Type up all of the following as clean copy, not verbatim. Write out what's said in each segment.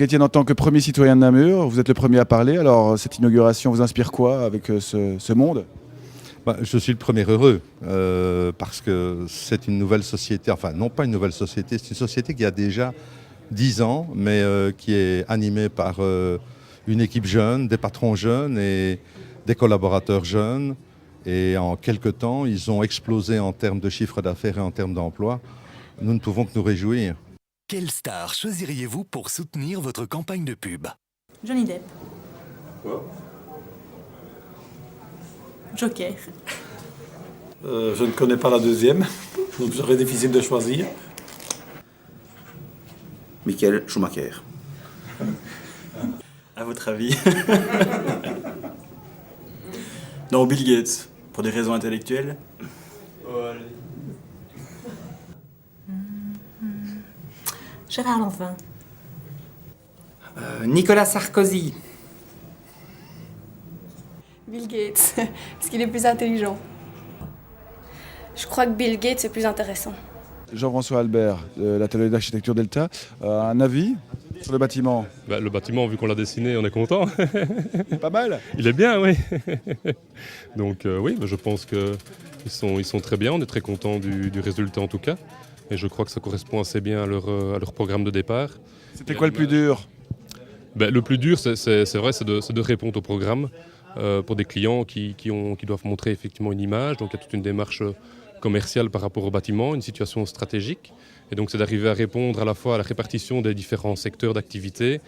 Étienne, en tant que premier citoyen de Namur, vous êtes le premier à parler. Alors, cette inauguration vous inspire quoi avec ce monde ? Je suis le premier heureux parce que c'est une nouvelle société, enfin non pas une nouvelle société, c'est une société qui a déjà 10 ans, mais qui est animée par une équipe jeune, des patrons jeunes et des collaborateurs jeunes. Et en quelque temps, ils ont explosé en termes de chiffre d'affaires et en termes d'emploi. Nous ne pouvons que nous réjouir. Quelle star choisiriez-vous pour soutenir votre campagne de pub ? Johnny Depp. Quoi ? Joker. Je ne connais pas la deuxième, donc serait difficile de choisir. Michael Schumacher. À votre avis? Non, Bill Gates, pour des raisons intellectuelles. Gérard Lanvin. Nicolas Sarkozy. Bill Gates, parce qu'il est plus intelligent. Je crois que Bill Gates est plus intéressant. Jean-François Albert, de l'atelier d'architecture Delta, un avis sur le bâtiment ? Le bâtiment, vu qu'on l'a dessiné, on est content. Pas mal. Il est bien, oui. Donc oui, je pense qu'ils sont très bien, on est très content du résultat en tout cas. Et je crois que ça correspond assez bien à leur programme de départ. C'était quoi le plus dur ? Le plus dur, c'est vrai, c'est de répondre au programme pour des clients qui doivent montrer effectivement une image. Donc il y a toute une démarche commerciale par rapport au bâtiment, une situation stratégique. Et donc c'est d'arriver à répondre à la fois à la répartition des différents secteurs d'activité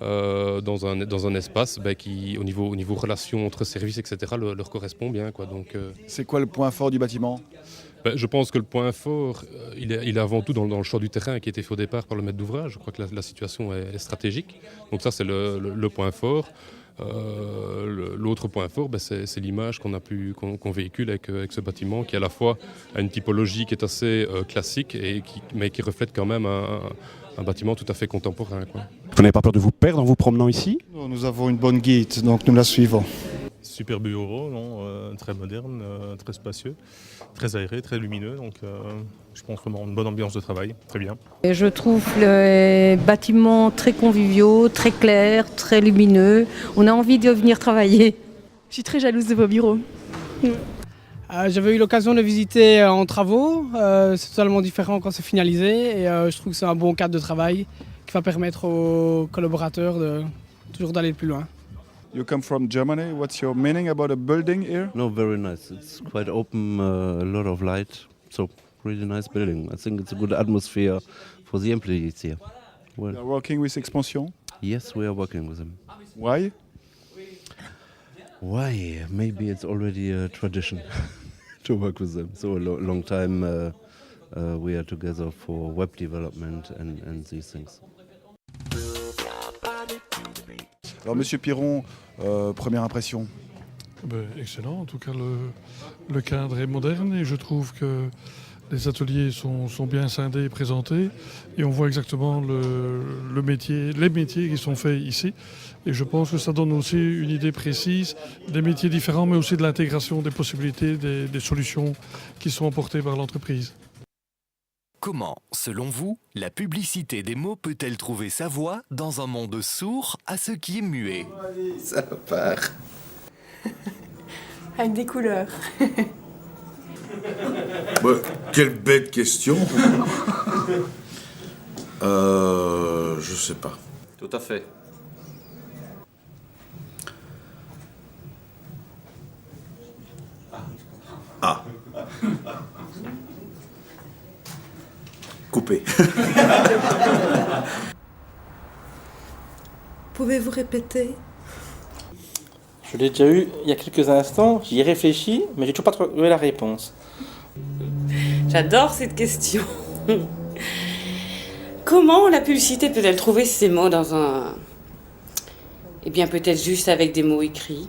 dans un espace qui, au niveau relations entre services, etc., leur correspond bien, quoi. Donc, c'est quoi le point fort du bâtiment ? Je pense que le point fort, il est avant tout dans le choix du terrain qui a été fait au départ par le maître d'ouvrage. Je crois que la situation est stratégique. Donc ça, c'est le point fort. L'autre point fort, c'est l'image qu'on véhicule avec ce bâtiment qui à la fois a une typologie qui est assez classique mais qui reflète quand même un bâtiment tout à fait contemporain, quoi. Vous n'avez pas peur de vous perdre en vous promenant ici ? Nous avons une bonne guide, donc nous la suivons. Super bureau, très moderne, très spacieux, très aéré, très lumineux. Donc je pense vraiment une bonne ambiance de travail, très bien. Et je trouve les bâtiments très conviviaux, très clairs, très lumineux. On a envie de venir travailler. Je suis très jalouse de vos bureaux. J'avais eu l'occasion de visiter en travaux. C'est totalement différent quand c'est finalisé. Et je trouve que c'est un bon cadre de travail qui va permettre aux collaborateurs toujours d'aller plus loin. You come from Germany. What's your meaning about a building here? No, very nice. It's quite open, a lot of light. So, really nice building. I think it's a good atmosphere for the employees here. Well, you are working with Expansion? Yes, we are working with them. Why? Why? Maybe it's already a tradition to work with them. So a long time we are together for web development and these things. Alors, Monsieur Piron, première impression? Excellent, en tout cas le cadre est moderne et je trouve que les ateliers sont bien scindés et présentés et on voit exactement les métiers qui sont faits ici. Et je pense que ça donne aussi une idée précise des métiers différents mais aussi de l'intégration des possibilités, des solutions qui sont apportées par l'entreprise. Comment, selon vous, la publicité des mots peut-elle trouver sa voie dans un monde sourd à ce qui est muet ? Ça part. Avec des couleurs. Quelle bête question. Je sais pas. Tout à fait. Ah. Coupé. Pouvez-vous répéter ? Je l'ai déjà eu il y a quelques instants, j'y ai réfléchi, mais j'ai toujours pas trouvé la réponse. J'adore cette question. Comment la publicité peut-elle trouver ces mots dans un... Eh bien, peut-être juste avec des mots écrits.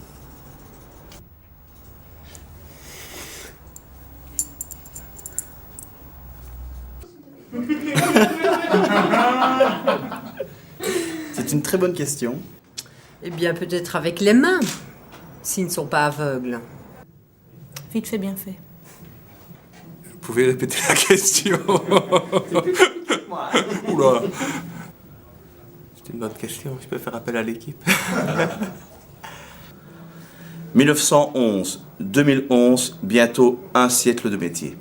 C'est une très bonne question. Eh bien, peut-être avec les mains, s'ils ne sont pas aveugles. Vite fait, bien fait. pouvez répéter la question? Oula. C'est une bonne question, je peux faire appel à l'équipe. 1911, 2011, bientôt un siècle de métier.